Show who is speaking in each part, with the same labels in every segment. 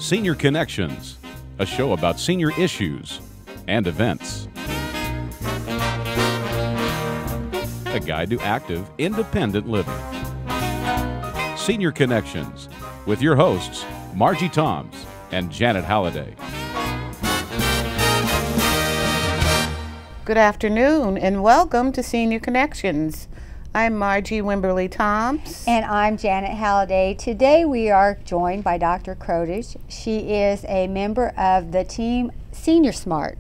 Speaker 1: Senior Connections, a show about senior issues and events. A guide to active, independent living. Senior Connections, with your hosts, Margie Toms and Janet Halliday.
Speaker 2: Good afternoon and welcome to Senior Connections. I'm Margie Wimberly Toms.
Speaker 3: And I'm Janet Halliday. Today we are joined by Dr. Crotich. She is a member of the team Senior Smart.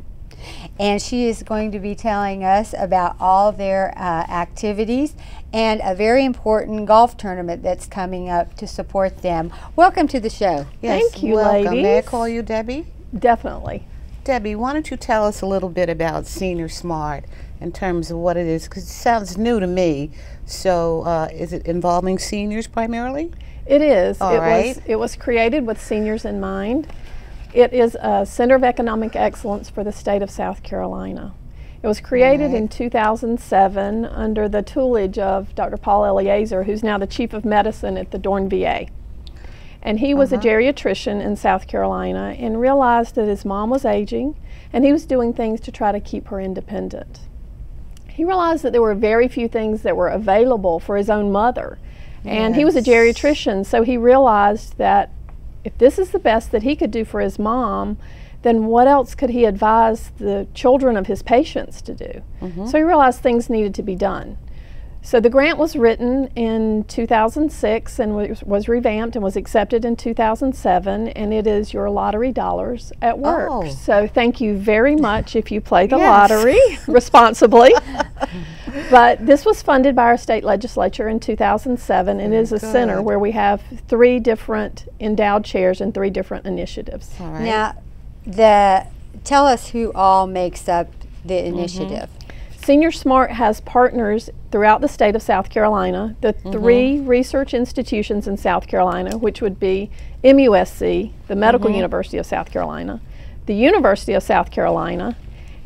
Speaker 3: And she is going to be telling us about all their activities and a very important golf tournament that's coming up to support them. Welcome to the show.
Speaker 2: Yes,
Speaker 4: Thank you,
Speaker 2: welcome.
Speaker 4: ladies.
Speaker 2: May I call you Debbie?
Speaker 4: Definitely.
Speaker 2: Debbie, why don't you tell us a little bit about Senior Smart in terms of what it is, because it sounds new to me. So is it involving seniors primarily?
Speaker 4: It is.
Speaker 2: All right.
Speaker 4: It was created with seniors in mind. It is a Center of Economic Excellence for the state of South Carolina. It was created in 2007 under the tutelage of Dr. Paul Eliezer, who's now the Chief of Medicine at the Dorn VA. And he was a geriatrician in South Carolina and realized that his mom was aging and he was doing things to try to keep her independent. He realized that there were very few things that were available for his own mother. And he was a geriatrician, so he realized that if this is the best that he could do for his mom, then what else could he advise the children of his patients to do? So he realized things needed to be done. So the grant was written in 2006 and was revamped and was accepted in 2007, and it is your lottery dollars at work.
Speaker 2: Oh.
Speaker 4: So thank you very much if you play the lottery responsibly. But this was funded by our state legislature in 2007, and it is a center where we have 3 different endowed chairs and 3 different initiatives.
Speaker 2: All right.
Speaker 3: Now, tell us who all makes up the initiative.
Speaker 4: Senior Smart has partners throughout the state of South Carolina. The 3 research institutions in South Carolina, which would be MUSC, the Medical University of South Carolina, the University of South Carolina,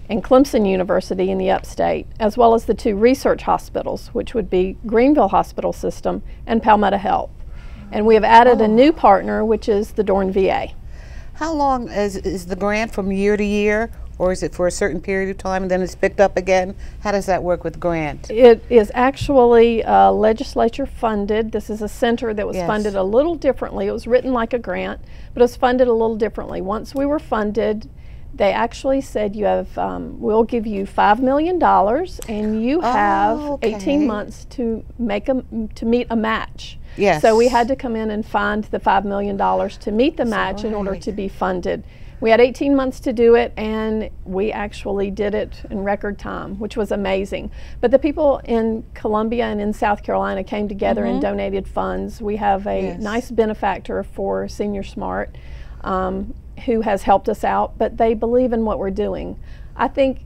Speaker 4: and Clemson University in the upstate, as well as the 2 research hospitals, which would be Greenville Hospital System and Palmetto Health. And we have added a new partner, which is the Dorn VA.
Speaker 2: How long is the grant from year to year? Or is it for a certain period of time and then it's picked up again? How does that work with grant?
Speaker 4: It is actually legislature funded. This is a center that was funded a little differently. It was written like a grant, but it was funded a little differently. Once we were funded, they actually said, you have, we'll give you $5 million and you have 18 months to meet a match.
Speaker 2: Yes.
Speaker 4: So we had to come in and find the $5 million to meet the match in order to be funded. We had 18 months to do it, and we actually did it in record time, which was amazing. But the people in Columbia and in South Carolina came together and donated funds. We have a nice benefactor for Senior Smart who has helped us out, but they believe in what we're doing. I think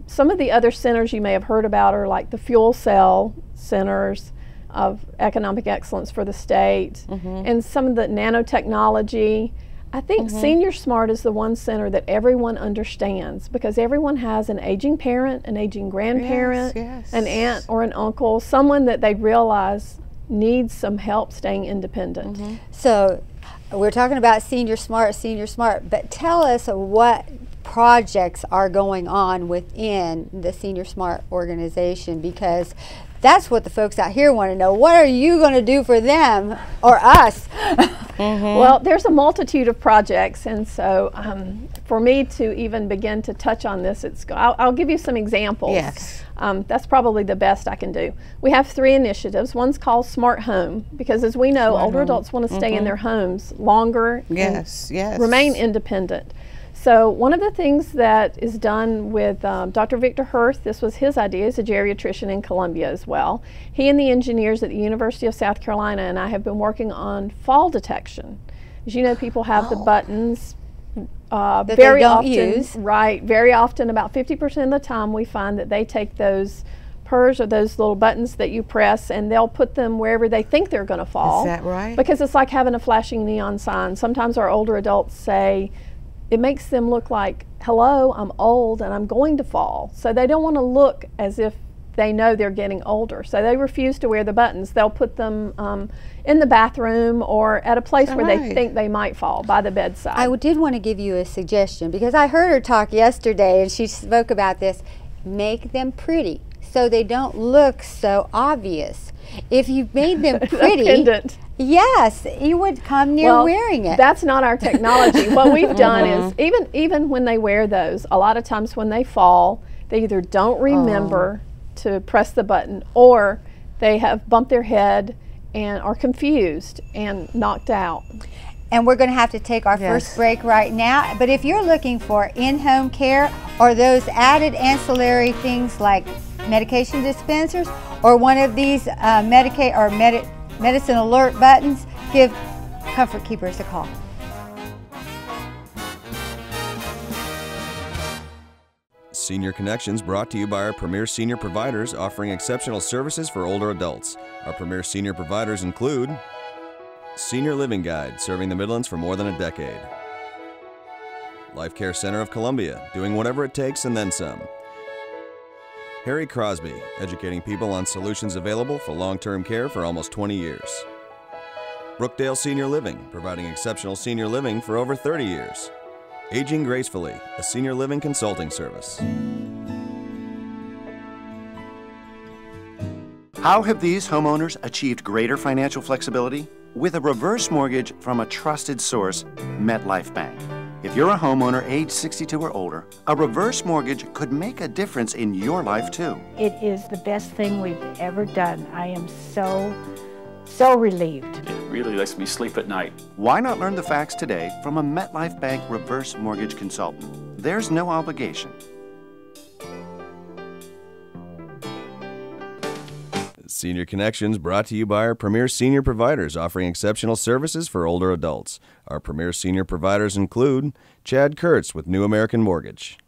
Speaker 4: some of the other centers you may have heard about are like the fuel cell centers of economic excellence for the state, and some of the nanotechnology. I think Senior Smart is the one center that everyone understands, because everyone has an aging parent, an aging grandparent, an aunt or an uncle, someone that they realize needs some help staying independent.
Speaker 3: So we're talking about Senior Smart, but tell us what projects are going on within the Senior Smart organization, because that's what the folks out here want to know. What are you going to do for them or us?
Speaker 4: Well, there's a multitude of projects, and so for me to even begin to touch on this, I'll give you some examples.
Speaker 2: Yes.
Speaker 4: That's probably the best I can do. We have 3 initiatives. One's called Smart Home, because as we know, older adults want to stay in their homes longer and remain independent. So one of the things that is done with Dr. Victor Hurth, this was his idea, he's a geriatrician in Columbia as well. He and the engineers at the University of South Carolina and I have been working on fall detection. As you know, people have the buttons
Speaker 3: that
Speaker 4: very
Speaker 3: they don't
Speaker 4: often,
Speaker 3: use.
Speaker 4: Right, very often, about 50% of the time we find that they take those purrs or those little buttons that you press and they'll put them wherever they think they're going to fall.
Speaker 2: Is that right?
Speaker 4: Because it's like having a flashing neon sign. Sometimes our older adults say, it makes them look like, hello, I'm old and I'm going to fall. So they don't want to look as if they know they're getting older. So they refuse to wear the buttons. They'll put them in the bathroom or at a place where they think they might fall, by the bedside.
Speaker 3: I did want to give you a suggestion, because I heard her talk yesterday and she spoke about this. Make them pretty so they don't look so obvious. If you made them pretty, yes, you would come near wearing it.
Speaker 4: That's not our technology. What we've done is, even when they wear those, a lot of times when they fall, they either don't remember to press the button, or they have bumped their head and are confused and knocked out.
Speaker 3: And we're going to have to take our first break right now. But if you're looking for in-home care or those added ancillary things like medication dispensers or one of these medicine alert buttons, give Comfort Keepers a call.
Speaker 5: Senior Connections brought to you by our premier senior providers offering exceptional services for older adults. Our premier senior providers include Senior Living Guide, serving the Midlands for more than a decade. Life Care Center of Columbia, doing whatever it takes and then some. Harry Crosby, educating people on solutions available for long-term care for almost 20 years. Brookdale Senior Living, providing exceptional senior living for over 30 years. Aging Gracefully, a senior living consulting service.
Speaker 6: How have these homeowners achieved greater financial flexibility? With a reverse mortgage from a trusted source, MetLife Bank. If you're a homeowner age 62 or older, a reverse mortgage could make a difference in your life too.
Speaker 7: It is the best thing we've ever done. I am so relieved.
Speaker 8: It really lets me sleep at night.
Speaker 6: Why not learn the facts today from a MetLife Bank reverse mortgage consultant? There's no obligation.
Speaker 5: Senior Connections brought to you by our premier senior providers offering exceptional services for older adults. Our premier senior providers include Chad Kurtz with New American Mortgage.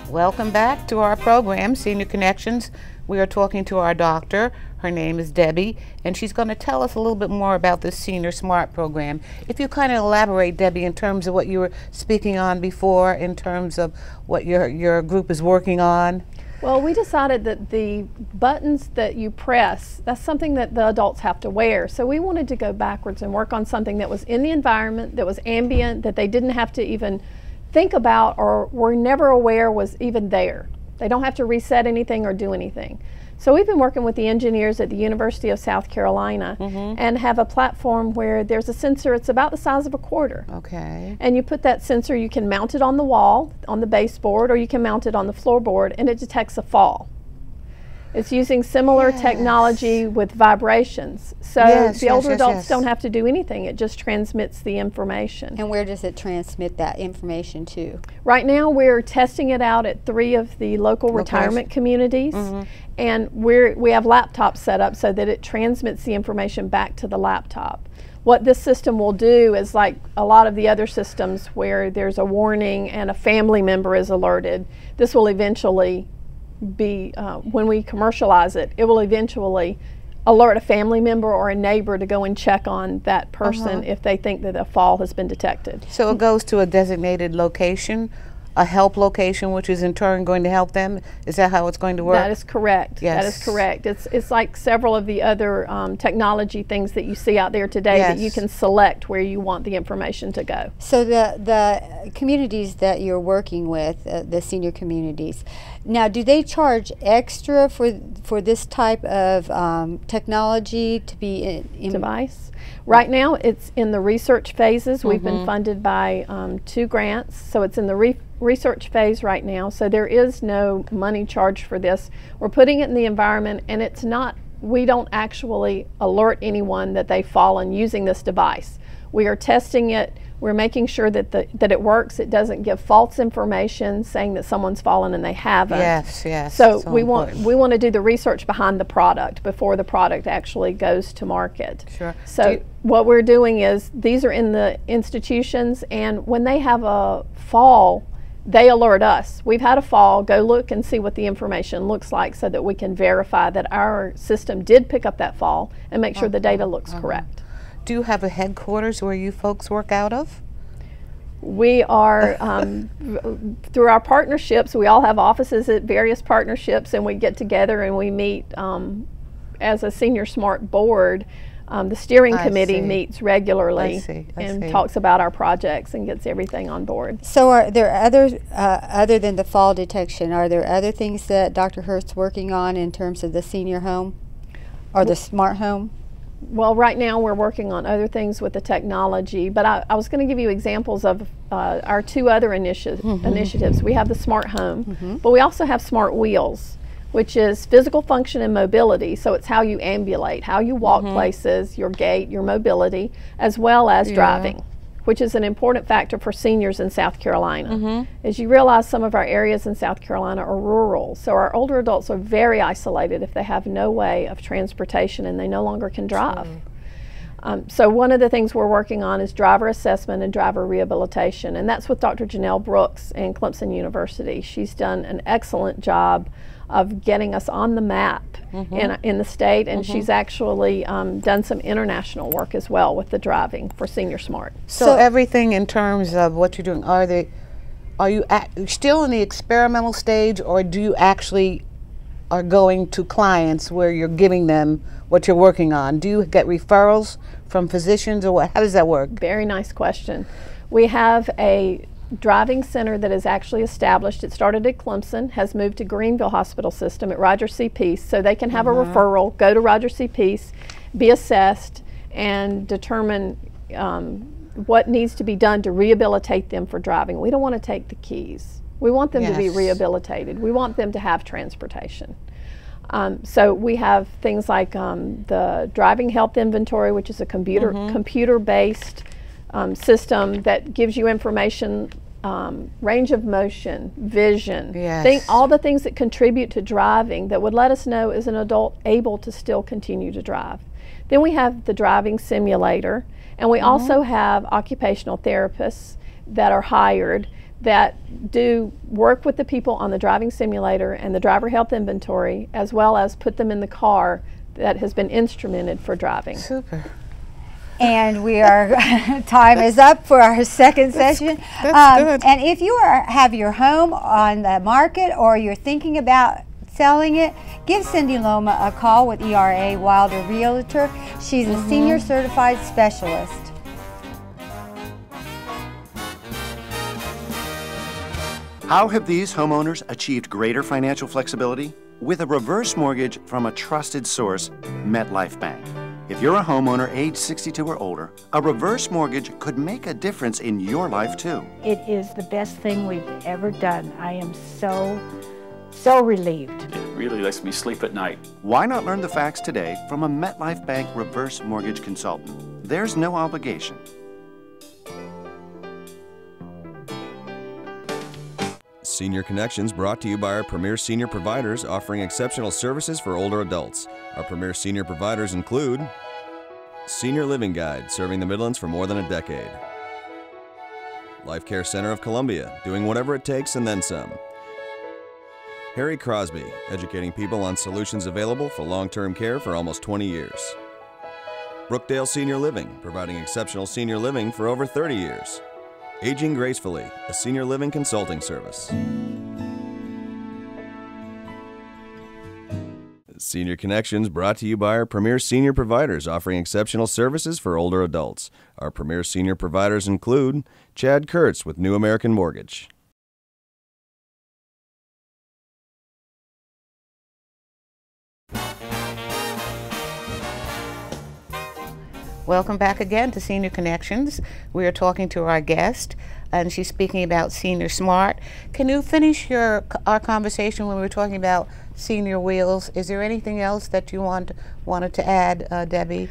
Speaker 2: Welcome back to our program, Senior Connections. We are talking to our doctor. Her name is Debbie, and she's going to tell us a little bit more about this Senior Smart program. If you kind of elaborate, Debbie, in terms of what you were speaking on before, in terms of what your group is working on.
Speaker 4: Well, we decided that the buttons that you press, that's something that the adults have to wear. So we wanted to go backwards and work on something that was in the environment, that was ambient, that they didn't have to even think about or were never aware was even there. They don't have to reset anything or do anything. So we've been working with the engineers at the University of South Carolina and have a platform where there's a sensor. It's about the size of a quarter.
Speaker 2: Okay.
Speaker 4: And you put that sensor, you can mount it on the wall, on the baseboard, or you can mount it on the floorboard, and it detects a fall. It's using similar technology with vibrations. So the older adults don't have to do anything. It just transmits the information.
Speaker 3: And where does it transmit that information to?
Speaker 4: Right now we're testing it out at 3 of the local retirement communities. And we have laptops set up so that it transmits the information back to the laptop. What this system will do is, like a lot of the other systems where there's a warning and a family member is alerted, this will eventually be, when we commercialize it, it will eventually alert a family member or a neighbor to go and check on that person if they think that a fall has been detected.
Speaker 2: So it goes to a designated location, a help location, which is in turn going to help them? Is that how it's going to work?
Speaker 4: That is correct.
Speaker 2: Yes.
Speaker 4: That is correct. It's like several of the other technology things that you see out there today that you can select where you want the information to go.
Speaker 3: So the communities that you're working with, the senior communities, now do they charge extra for this type of technology to be in
Speaker 4: device? Right now it's in the research phases. We've been funded by 2 grants, so it's in the research phase right now, so there is no money charged for this. We're putting it in the environment, and it's not, we don't actually alert anyone that they've fallen using this device. We are testing it. We're making sure that that it works. It doesn't give false information saying that someone's fallen and they haven't.
Speaker 2: Yes, yes.
Speaker 4: So we want to do the research behind the product before the product actually goes to market.
Speaker 2: Sure.
Speaker 4: So what we're doing is, these are in the institutions, and when they have a fall, they alert us. We've had a fall, go look and see what the information looks like so that we can verify that our system did pick up that fall and make sure the data looks correct.
Speaker 2: Do you have a headquarters where you folks work out of?
Speaker 4: We are, through our partnerships, we all have offices at various partnerships, and we get together and we meet as a Senior Smart board. The steering committee meets regularly and talks about our projects and gets everything on board.
Speaker 3: So are there other than the fall detection, are there other things that Dr. Hurst's working on in terms of the senior home or the smart home?
Speaker 4: Well, right now we're working on other things with the technology, but I was going to give you examples of our two other initiatives. We have the smart home, but we also have smart wheels, which is physical function and mobility. So it's how you ambulate, how you walk places, your gait, your mobility, as well as driving, which is an important factor for seniors in South Carolina. As you realize, some of our areas in South Carolina are rural, so our older adults are very isolated if they have no way of transportation and they no longer can drive. So one of the things we're working on is driver assessment and driver rehabilitation, and that's with Dr. Janelle Brooks and Clemson University. She's done an excellent job of getting us on the map in the state, and she's actually done some international work as well with the driving for Senior Smart.
Speaker 2: So everything in terms of what you're doing, are you still in the experimental stage, or do you actually are going to clients where you're giving them what you're working on? Do you get referrals from physicians, or what? How does that work?
Speaker 4: Very nice question. We have a driving center that is actually established. It started at Clemson, has moved to Greenville Hospital System at Roger C. Peace, so they can have a referral, go to Roger C. Peace, be assessed, and determine what needs to be done to rehabilitate them for driving. We don't want to take the keys. We want them to be rehabilitated. We want them to have transportation. So we have things like the driving health inventory, which is a computer-based system that gives you information, range of motion, vision, all the things that contribute to driving that would let us know, is an adult able to still continue to drive. Then we have the driving simulator, and we also have occupational therapists that are hired that do work with the people on the driving simulator and the driver health inventory, as well as put them in the car that has been instrumented for driving.
Speaker 2: Super.
Speaker 3: And we are, time is up for our second session.
Speaker 2: That's good.
Speaker 3: And if you have your home on the market, or you're thinking about selling it, give Cindy Loma a call with ERA Wilder Realtor. She's a senior certified specialist.
Speaker 6: How have these homeowners achieved greater financial flexibility? With a reverse mortgage from a trusted source, MetLife Bank. If you're a homeowner age 62 or older, a reverse mortgage could make a difference in your life too.
Speaker 7: It is the best thing we've ever done. I am so relieved.
Speaker 8: It really lets me sleep at night.
Speaker 6: Why not learn the facts today from a MetLife Bank reverse mortgage consultant? There's no obligation.
Speaker 5: Senior Connections brought to you by our premier senior providers offering exceptional services for older adults. Our premier senior providers include Senior Living Guide, serving the Midlands for more than a decade. Life Care Center of Columbia, doing whatever it takes and then some. Harry Crosby, educating people on solutions available for long-term care for almost 20 years. Brookdale Senior Living, providing exceptional senior living for over 30 years. Aging Gracefully, a senior living consulting service. Senior Connections brought to you by our premier senior providers offering exceptional services for older adults. Our premier senior providers include Chad Kurtz with New American Mortgage.
Speaker 2: Welcome back again to Senior Connections. We are talking to our guest, and she's speaking about Senior Smart. Can you finish our conversation when we were talking about senior wheels? Is there anything else that you wanted to add, Debbie,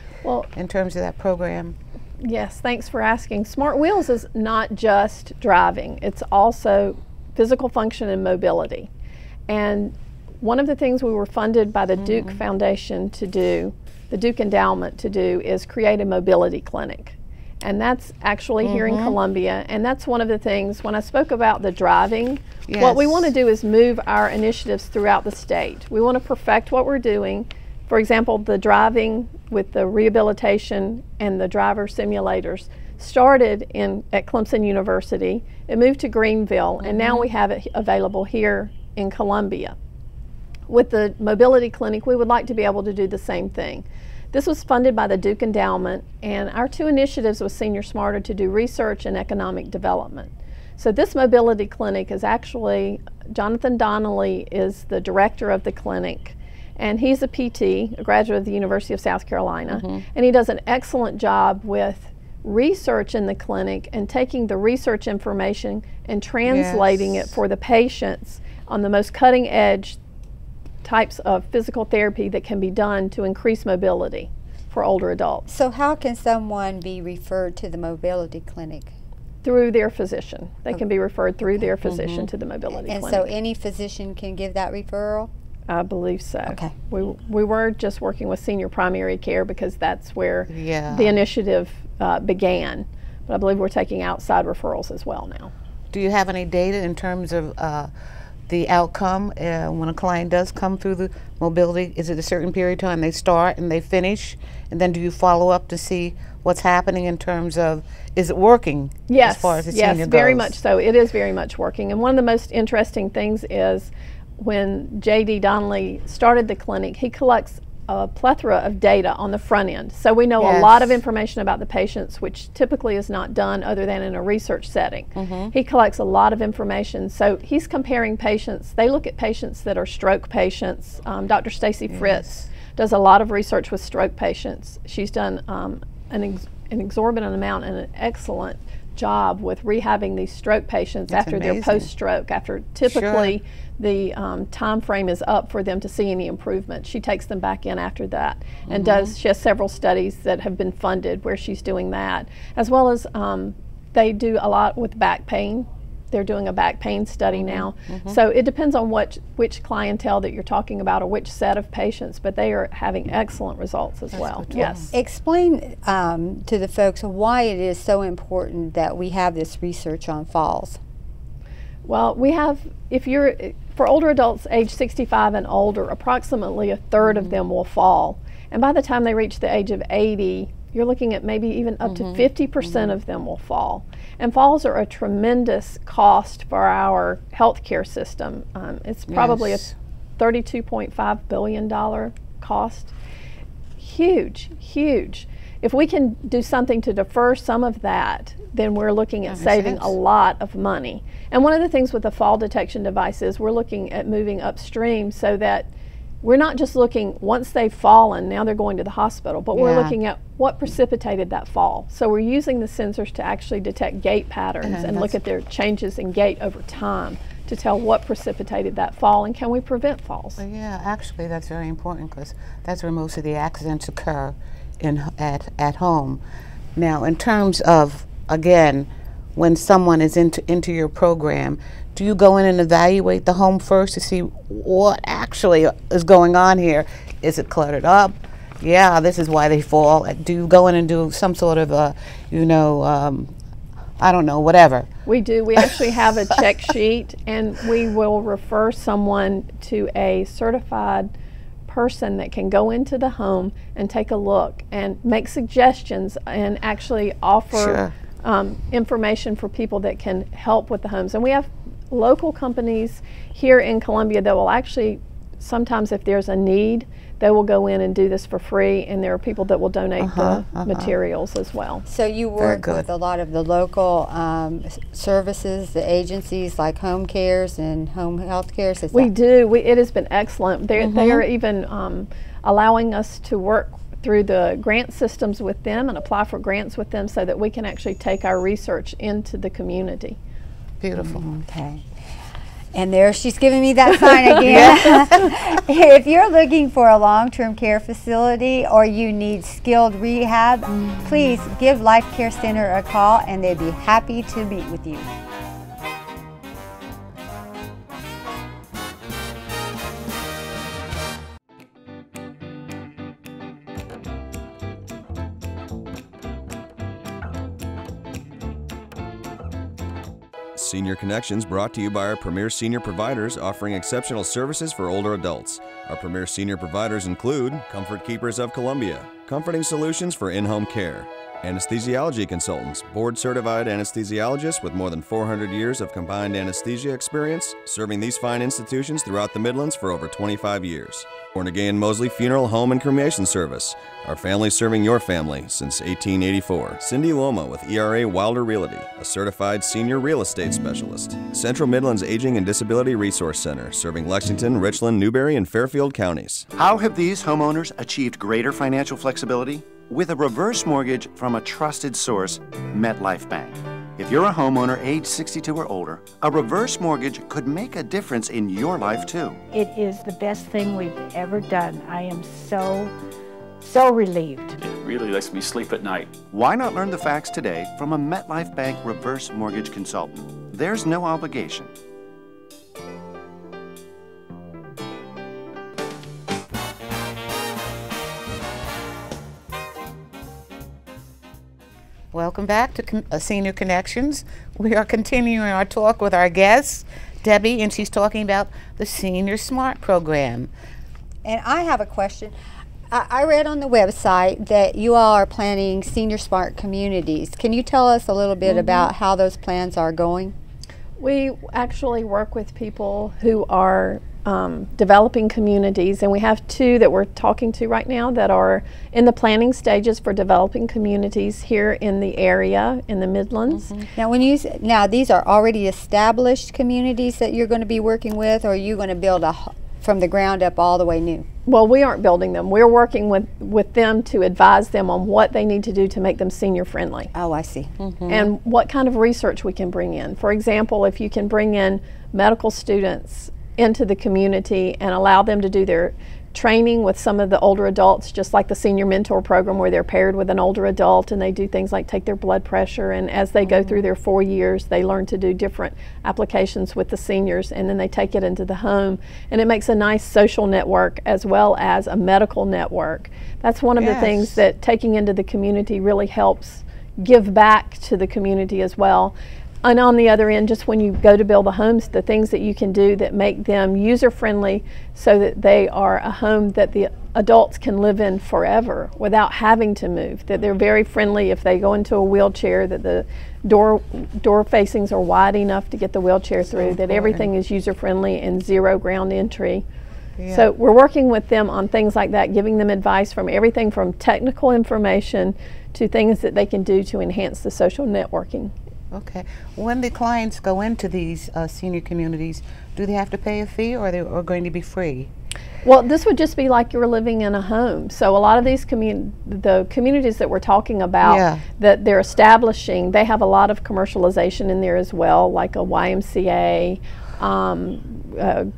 Speaker 2: in terms of that program?
Speaker 4: Yes, thanks for asking. Smart Wheels is not just driving. It's also physical function and mobility. And one of the things we were funded by the Duke Foundation to do, the Duke Endowment to do, is create a mobility clinic. And that's actually here in Columbia. And that's one of the things, when I spoke about the driving, what we want to do is move our initiatives throughout the state. We want to perfect what we're doing, For example, the driving with the rehabilitation and the driver simulators started at Clemson University. It moved to Greenville, and now we have it available here in Columbia. With the mobility clinic, we would like to be able to do the same thing. This was funded by the Duke Endowment, and our two initiatives with Senior Smart are to do research and economic development. So this mobility clinic is actually, Jonathan Donnelly is the director of the clinic, and he's a PT, a graduate of the University of South Carolina, and he does an excellent job with research in the clinic and taking the research information and translating it for the patients on the most cutting edge types of physical therapy that can be done to increase mobility for older adults.
Speaker 3: So how can someone be referred to the mobility clinic?
Speaker 4: Through their physician. They can be referred through their physician to the mobility clinic.
Speaker 3: And so any physician can give that referral?
Speaker 4: I believe so.
Speaker 3: Okay.
Speaker 4: We were just working with senior primary care because that's where
Speaker 2: Yeah.
Speaker 4: the initiative began. But I believe we're taking outside referrals as well now.
Speaker 2: Do you have any data in terms of the outcome when a client does come through the mobility? Is it a certain period of time they start and they finish? And then do you follow up to see what's happening in terms of, is it working?
Speaker 4: Yes,
Speaker 2: as far as the senior
Speaker 4: yes, very
Speaker 2: goes?
Speaker 4: much so. It is very much working. And one of the most interesting things is when J.D. Donnelly started the clinic, he collects a plethora of data on the front end. So we know a lot of information about the patients, which typically is not done other than in a research setting. He collects a lot of information. So he's comparing patients. They look at patients that are stroke patients. Dr. Stacy Fritz does a lot of research with stroke patients. She's done an exorbitant amount and an excellent job with rehabbing these stroke patients after their post-stroke, after typically the time frame is up for them to see any improvement. She takes them back in after that and she has several studies that have been funded where she's doing that, as well as they do a lot with back pain. They're doing a back pain study now. So it depends on which clientele that you're talking about or which set of patients, but they are having excellent results as well. Yes.
Speaker 3: Explain to the folks why it is so important that we have this research on falls.
Speaker 4: Well, we have, for older adults age 65 and older, approximately a third of them will fall. And by the time they reach the age of 80, you're looking at maybe even up to 50% of them will fall. And falls are a tremendous cost for our healthcare system. It's probably a $32.5 billion cost. Huge, huge. If we can do something to defer some of that, then we're looking at saving a lot of money. And one of the things with the fall detection device is we're looking at moving upstream so that we're not just looking, once they've fallen, now they're going to the hospital, but we're looking at what precipitated that fall. So we're using the sensors to actually detect gait patterns and look at their changes in gait over time to tell what precipitated that fall and can we prevent falls.
Speaker 2: Well, yeah, actually that's very important because that's where most of the accidents occur at home. Now, in terms of, again, when someone is into your program, do you go in and evaluate the home first to see what actually is going on here? Is it cluttered up? Yeah, this is why they fall. Do you go in and do some sort of a, I don't know, whatever?
Speaker 4: We do. We actually have a check sheet, and we will refer someone to a certified person that can go into the home and take a look and make suggestions and actually offer information for people that can help with the homes. And we have local companies here in Columbia that will actually, sometimes if there's a need, they will go in and do this for free, and there are people that will donate the materials as well.
Speaker 3: So you work with a lot of the local services, the agencies like home cares and home health cares?
Speaker 4: We do. It has been excellent. They are even allowing us to work through the grant systems with them and apply for grants with them so that we can actually take our research into the community.
Speaker 2: Beautiful.
Speaker 3: Okay. And there she's giving me that sign again. If you're looking for a long-term care facility or you need skilled rehab, please give Life Care Center a call and they'd be happy to meet with you.
Speaker 5: Senior Connections brought to you by our premier senior providers offering exceptional services for older adults. Our premier senior providers include Comfort Keepers of Columbia, comforting solutions for in-home care, anesthesiology consultants, board-certified anesthesiologists with more than 400 years of combined anesthesia experience, serving these fine institutions throughout the Midlands for over 25 years. Born Again Mosley Funeral Home and Cremation Service, our family serving your family since 1884. Cindy Loma with ERA Wilder Realty, a certified senior real estate specialist. Central Midlands Aging and Disability Resource Center, serving Lexington, Richland, Newberry, and Fairfield counties.
Speaker 6: How have these homeowners achieved greater financial flexibility? With a reverse mortgage from a trusted source, MetLife Bank. If you're a homeowner age 62 or older, a reverse mortgage could make a difference in your life too.
Speaker 7: It is the best thing we've ever done. I am so relieved.
Speaker 8: It really lets me sleep at night.
Speaker 6: Why not learn the facts today from a MetLife Bank reverse mortgage consultant? There's no obligation.
Speaker 2: Welcome back to Senior Connections. We are continuing our talk with our guest, Debbie, and she's talking about the Senior Smart program.
Speaker 3: And I have a question. I read on the website that you all are planning Senior Smart communities. Can you tell us a little bit about how those plans are going?
Speaker 4: We actually work with people who are developing communities, and we have two that we're talking to right now that are in the planning stages for developing communities here in the area in the Midlands.
Speaker 3: Now, these are already established communities that you're going to be working with, or are you going to build from the ground up all the way new?
Speaker 4: Well, we aren't building them. We're working with them to advise them on what they need to do to make them senior friendly.
Speaker 3: Oh, I see.
Speaker 4: And what kind of research we can bring in. For example, if you can bring in medical students into the community and allow them to do their training with some of the older adults, just like the Senior Mentor program where they're paired with an older adult and they do things like take their blood pressure, and as they go through their 4 years they learn to do different applications with the seniors, and then they take it into the home, and it makes a nice social network as well as a medical network. That's one of the things that taking into the community really helps give back to the community as well. And on the other end, just when you go to build the homes, the things that you can do that make them user-friendly so that they are a home that the adults can live in forever without having to move, that they're very friendly if they go into a wheelchair, that the door facings are wide enough to get the wheelchair through, that everything is user-friendly and zero ground entry. So we're working with them on things like that, giving them advice from everything from technical information to things that they can do to enhance the social networking.
Speaker 2: Okay. When the clients go into these senior communities, do they have to pay a fee, or are going to be free?
Speaker 4: Well, this would just be like you were living in a home. So a lot of these the communities that we're talking about that they're establishing, they have a lot of commercialization in there as well, like a YMCA,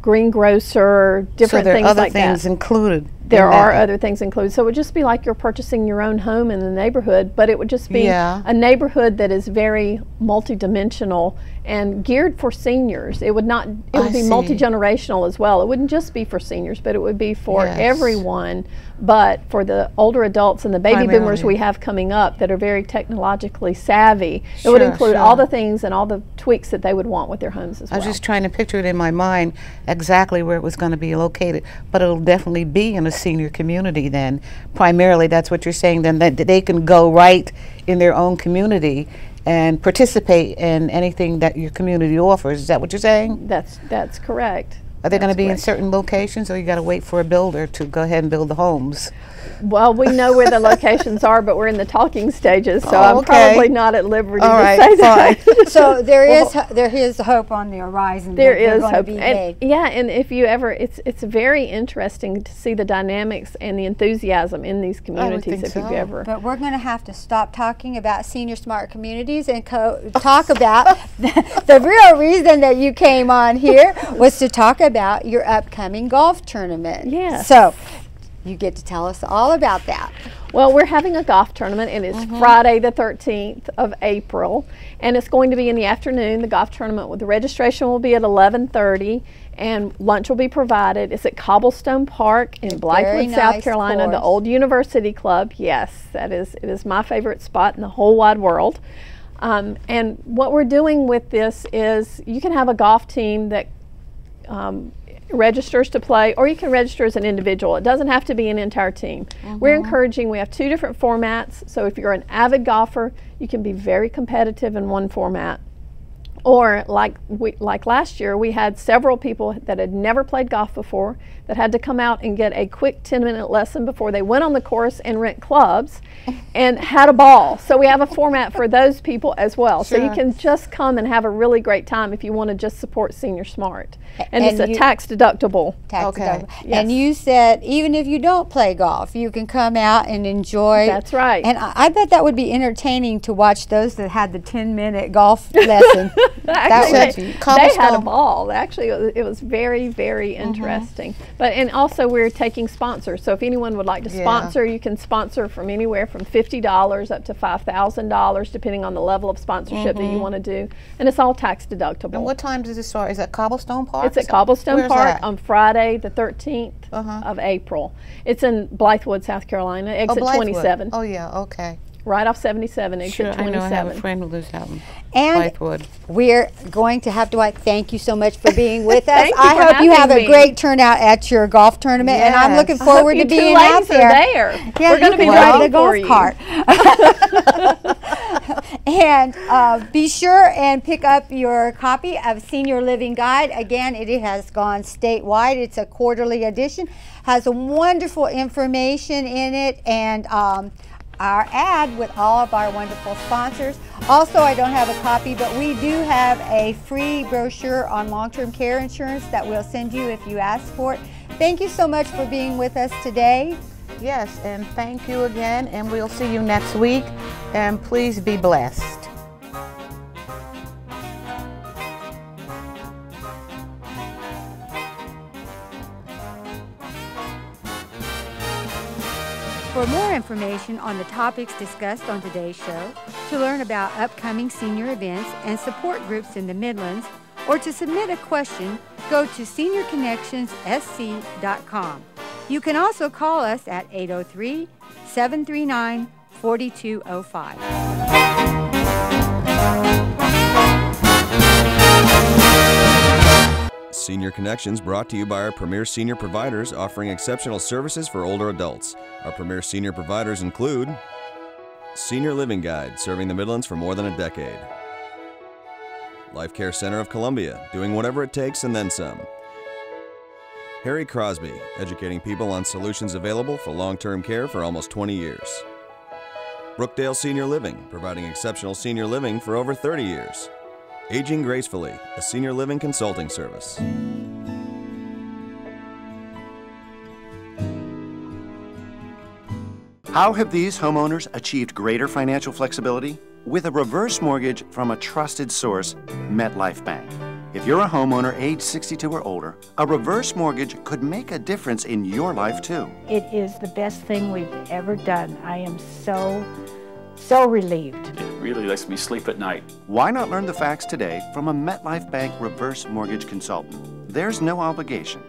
Speaker 4: greengrocer, different things like that. So there are other things
Speaker 2: included.
Speaker 4: There are other things included. So it would just be like you're purchasing your own home in the neighborhood, but it would just be a neighborhood that is very multi-dimensional and geared for seniors. It would not. It would be multi-generational as well. It wouldn't just be for seniors, but it would be for everyone. But for the older adults and the baby boomers we have coming up that are very technologically savvy, it would include all the things and all the tweaks that they would want with their homes as well.
Speaker 2: I was just trying to picture it in my mind exactly where it was going to be located, but it'll definitely be in a senior community then. Primarily, that's what you're saying then, that they can go right in their own community and participate in anything that your community offers. Is that what you're saying?
Speaker 4: That's correct.
Speaker 2: Are they going to be in certain locations, or you got to wait for a builder to go ahead and build the homes?
Speaker 4: Well, we know where the locations are, but we're in the talking stages, so I'm probably not at liberty to say that.
Speaker 3: So there is hope on the horizon.
Speaker 4: There is hope. And if you ever, it's very interesting to see the dynamics and the enthusiasm in these communities. If you've ever.
Speaker 3: But we're going to have to stop talking about Senior Smart communities and talk about the real reason that you came on here was to talk about your upcoming golf tournament.
Speaker 4: Yes.
Speaker 3: So you get to tell us all about that.
Speaker 4: Well, we're having a golf tournament, and it's Friday the 13th of April, and it's going to be in the afternoon. The golf tournament, the registration will be at 11:30, and lunch will be provided. It's at Cobblestone Park in Blythewood, South Carolina, the old University Club. Yes, it is my favorite spot in the whole wide world. And what we're doing with this is you can have a golf team that registers to play, or you can register as an individual. It doesn't have to be an entire team. We're encouraging, we have 2 different formats, so if you're an avid golfer, you can be very competitive in one format. Or like last year, we had several people that had never played golf before that had to come out and get a quick 10-minute lesson before they went on the course and rent clubs and had a ball. So we have a format for those people as well.
Speaker 3: Sure.
Speaker 4: So you can just come and have a really great time if you want to just support Senior Smart. And it's a tax deductible.
Speaker 3: Yes.
Speaker 4: And
Speaker 3: you said even if you don't play golf, you can come out and enjoy.
Speaker 4: That's right.
Speaker 3: And I bet that would be entertaining to watch those that had the 10-minute golf lesson.
Speaker 4: Actually, they had a ball. Actually, it was very, very interesting. And also we're taking sponsors. So if anyone would like to sponsor, you can sponsor from anywhere from $50 up to $5,000, depending on the level of sponsorship that you want to do. And it's all tax deductible.
Speaker 2: And what time does it start? Is that Cobblestone Park?
Speaker 4: It's at Cobblestone Park
Speaker 2: that?
Speaker 4: on Friday, the 13th of April. It's in Blythewood, South Carolina, exit 27.
Speaker 2: Oh, yeah, okay.
Speaker 4: Right off 77, exit 27.
Speaker 2: I know I have a friend who lives out in
Speaker 3: And
Speaker 2: Blythewood.
Speaker 3: we're going to have Dwight, thank you so much for being with us.
Speaker 4: Thank you
Speaker 3: I
Speaker 4: for
Speaker 3: hope you have
Speaker 4: having
Speaker 3: a
Speaker 4: me.
Speaker 3: great turnout at your golf tournament, and I'm looking
Speaker 4: I
Speaker 3: forward
Speaker 4: hope
Speaker 3: to
Speaker 4: you
Speaker 3: being
Speaker 4: two
Speaker 3: out
Speaker 4: ladies
Speaker 3: there.
Speaker 4: are there.
Speaker 3: Yeah,
Speaker 4: We're going to be
Speaker 3: ride
Speaker 4: waiting
Speaker 3: the golf
Speaker 4: for you.
Speaker 3: cart. And be sure and pick up your copy of Senior Living Guide. Again, it has gone statewide. It's a quarterly edition, has wonderful information in it, and our ad with all of our wonderful sponsors. Also, I don't have a copy, but we do have a free brochure on long-term care insurance that we'll send you if you ask for it. Thank you so much for being with us today.
Speaker 2: Yes, and thank you again, and we'll see you next week, and please be blessed.
Speaker 3: For more information on the topics discussed on today's show, to learn about upcoming senior events and support groups in the Midlands, or to submit a question, go to seniorconnectionssc.com. You can also call us at 803-739-4205.
Speaker 5: Senior Connections brought to you by our premier senior providers offering exceptional services for older adults. Our premier senior providers include Senior Living Guide, serving the Midlands for more than a decade. Life Care Center of Columbia, doing whatever it takes and then some. Harry Crosby, educating people on solutions available for long-term care for almost 20 years. Brookdale Senior Living, providing exceptional senior living for over 30 years. Aging Gracefully, a senior living consulting service.
Speaker 6: How have these homeowners achieved greater financial flexibility? With a reverse mortgage from a trusted source, MetLife Bank. If you're a homeowner age 62 or older, a reverse mortgage could make a difference in your life too.
Speaker 7: It is the best thing we've ever done. I am so relieved.
Speaker 8: It really lets me sleep at night.
Speaker 6: Why not learn the facts today from a MetLife Bank reverse mortgage consultant? There's no obligation.